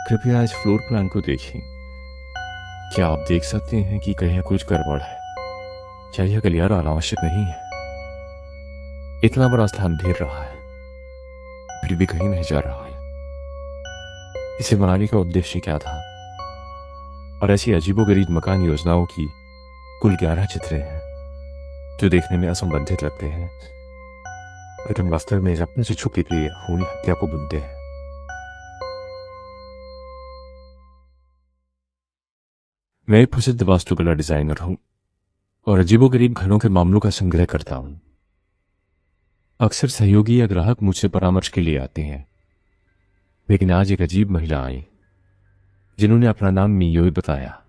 कृपया इस floor plan को देखें। क्या आप देख सकते हैं कि कहीं कुछ गड़बड़ है? क्या यह गलियारा अनावश्यक नहीं है? इतना बड़ा स्थान घेर रहा है, फिर भी कहीं नहीं जा रहा है। इसे बनाने का उद्देश्य क्या था? और ऐसी अजीबोगरीब मकान योजनाओं की कुल 11 चित्र हैं जो देखने में असंबंधित लगते हैं, लेकिन वास्तव में अपने से छुपी हुई खूनी हत्या को बुनते हैं। मैं एक प्रसिद्ध वास्तुकला डिजाइनर हूं और अजीबोगरीब घरों के मामलों का संग्रह करता हूं। अक्सर सहयोगी या ग्राहक मुझसे परामर्श के लिए आते हैं, लेकिन आज एक अजीब महिला आई जिन्होंने अपना नाम मियोई बताया।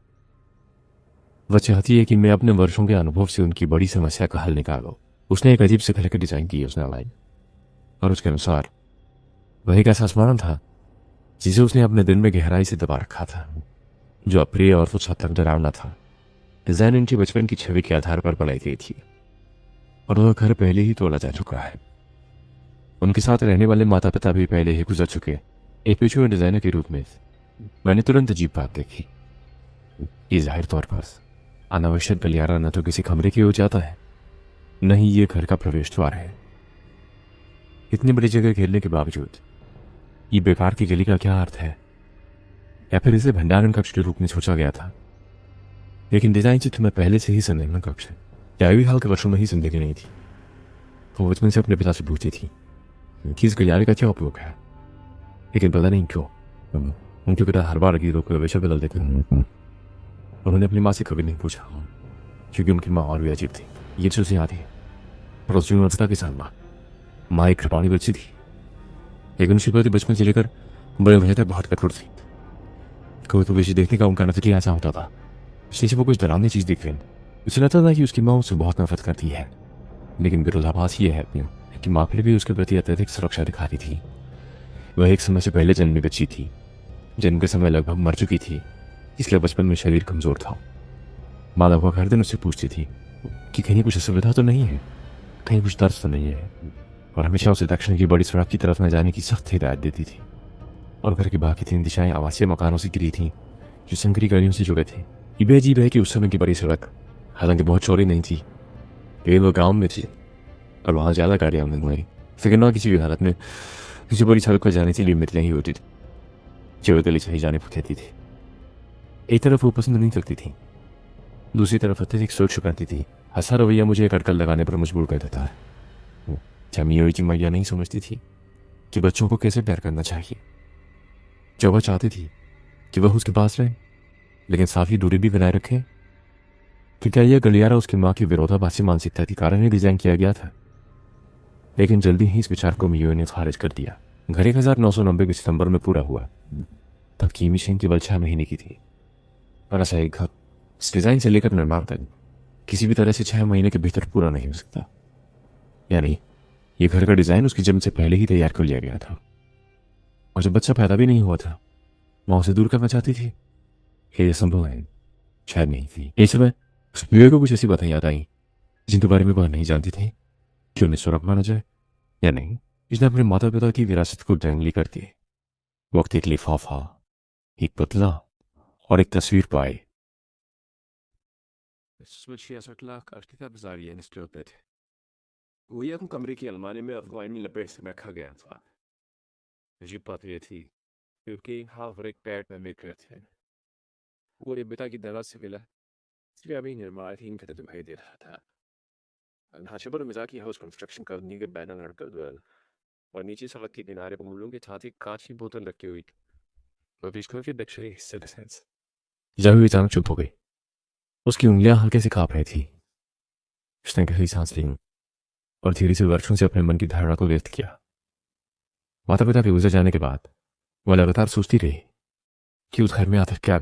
वह चाहती है कि मैं अपने वर्षों के अनुभव से उनकी बड़ी समस्या का हल निकालूं। उसने एक अजीब से घर के डिजाइन की योजना लाई और उसके अनुसार वह एक ऐसा स्मरण था जिसे उसने अपने दिल में गहराई से दबा रखा था, जो अप्रिय और कुछ हद तक डरावना था। डिजाइन उनकी बचपन की छवि के आधार पर बनाई गई थी और वह घर पहले ही तोड़ा जा चुका है। उनके साथ रहने वाले माता पिता भी पहले ही गुजर चुके। एक पेशेवर डिजाइनर के रूप में मैंने तुरंत अजीब बात देखी। ये जाहिर तौर पर अनावश्यक गलियारा न तो किसी कमरे की ओर जाता है, न ही ये घर का प्रवेश द्वार है। इतनी बड़ी जगह घेरने के बावजूद ये बेकार की गली का क्या अर्थ है? या फिर इसे भंडारण कक्ष के रूप में सोचा गया था? लेकिन डिजाइन चित्र में पहले से ही संलग्न कक्ष है। क्या हाल के वर्षों में ही जिंदगी नहीं थी। वो बचपन से अपने पिता से पूछती थी कि इस गलियारे का क्या उपयोग है, लेकिन पता नहीं क्यों उनके पिता हर बार की रोक हमेशा बदल देते। उन्होंने अपनी माँ से कभी नहीं पूछा, क्योंकि उनकी माँ और भी अजीब थी। ये चीज़ याद है, पर उस यूनिवर्सिटी के साथ माँ एक कृपाणी बच्ची थी, लेकिन उसके प्रति बचपन से लेकर बड़े भैया तक बहुत कठोर थी। कभी तो बेची देखने का उनका नजरिया ऐसा होता था जैसे वो कुछ डरावनी चीज देख रहे। उसे लगता था कि उसकी माँ उससे बहुत नफरत करती है, लेकिन विरोधाभास ये है कि माँ फिर भी उसके प्रति अत्यधिक सुरक्षा दिखाती थी। वह एक समय से पहले जन्मी बच्ची थी, जन्म के समय लगभग मर चुकी थी, इसलिए बचपन में शरीर कमजोर था। माँ लगभग हर दिन उससे पूछती थी कि कहीं कुछ असुविधा तो नहीं है, कहीं कुछ दर्द तो नहीं है, और हमेशा उसे दक्षिण की बड़ी सड़क की तरफ न जाने की सख्त हिदायत देती थी। और घर की बाकी 3 दिशाएं आवासीय मकानों से घिरी थी जो संकरी गलियों से जुड़े थे। ये अजीब है कि उस समय की बड़ी सड़क हालांकि बहुत चौड़ी नहीं थी, लेकिन वो गाँव में थी और वहाँ ज्यादा गाड़ियाँ नहीं हुई। लेकिन ना किसी भी हालत में किसी बड़ी सड़क पर जाने के लिए मित्र ही होती थी जो गली से ही जाने पर कहती थी। एक तरफ वो पसंद नहीं करती थी, दूसरी तरफ अत्यधिक सोच करती थी। ऐसा रवैया मुझे एक अटकल लगाने पर मजबूर कर देता है। क्या मियोई की मैया नहीं समझती थी कि बच्चों को कैसे प्यार करना चाहिए? जो वह चाहती थी कि वह उसके पास रहे, लेकिन साथ ही दूरी भी बनाए रखे। तो क्या यह गलियारा उसकी माँ की विरोधाभासी मानसिकता के कारण ही डिजाइन किया गया था? लेकिन जल्दी ही इस विचार को मियोई ने खारिज कर दिया। घर 1990 के सितंबर में पूरा हुआ, तब की मिशन केवल 6 महीने की थी। और ऐसा एक घर इस डिजाइन से लेकर निर्माण तक किसी भी तरह से 6 महीने के भीतर पूरा नहीं हो सकता। यानी ये घर का डिजाइन उसकी जन्म से पहले ही तैयार कर लिया गया था, और जब बच्चा पैदा भी नहीं हुआ था माँ उसे दूर करना चाहती थी। ये संभव है? शायद नहीं थी। इस समय मियोई को कुछ ऐसी बातें याद आई जिनके बारे में वह नहीं जानती थी। क्यों उन्हें सुरभ माना जाए या नहीं, इसने अपने माता पिता की विरासत को जंगली कर दी। वक्त एक लिफाफा, एक पुतला और एक तस्वीर पाए। 66 लाख 68,000 येन थे। वो यह कमरे की अलमारी में अफगानी लपेट से रखा गया था। अजीब बात यह थी क्योंकि हाफ एक पैर में मिल थे। वो ये बेटा की दवा से मिला, इसलिए अभी निर्माणाधीन करते दिखाई दे रहा था। ढांचे पर मिजाकी हाउस कंस्ट्रक्शन कंपनी के बैनर लटका और नीचे सड़क के किनारे पर मूलों के साथ ही कांच की बोतल रखी हुई थी। वह बिस्कुट के दक्षिणी हिस्से जावी अचानक चुप हो गई। उसकी उंगलियां हल्के से कांप रही थी। उसने गहरी सांस ली और धीरे से वर्षों से अपने मन की धारणा को व्यक्त किया। माता पिता के गुजर जाने के बाद वह लगातार सोचती रही कि उस घर में आखिर क्या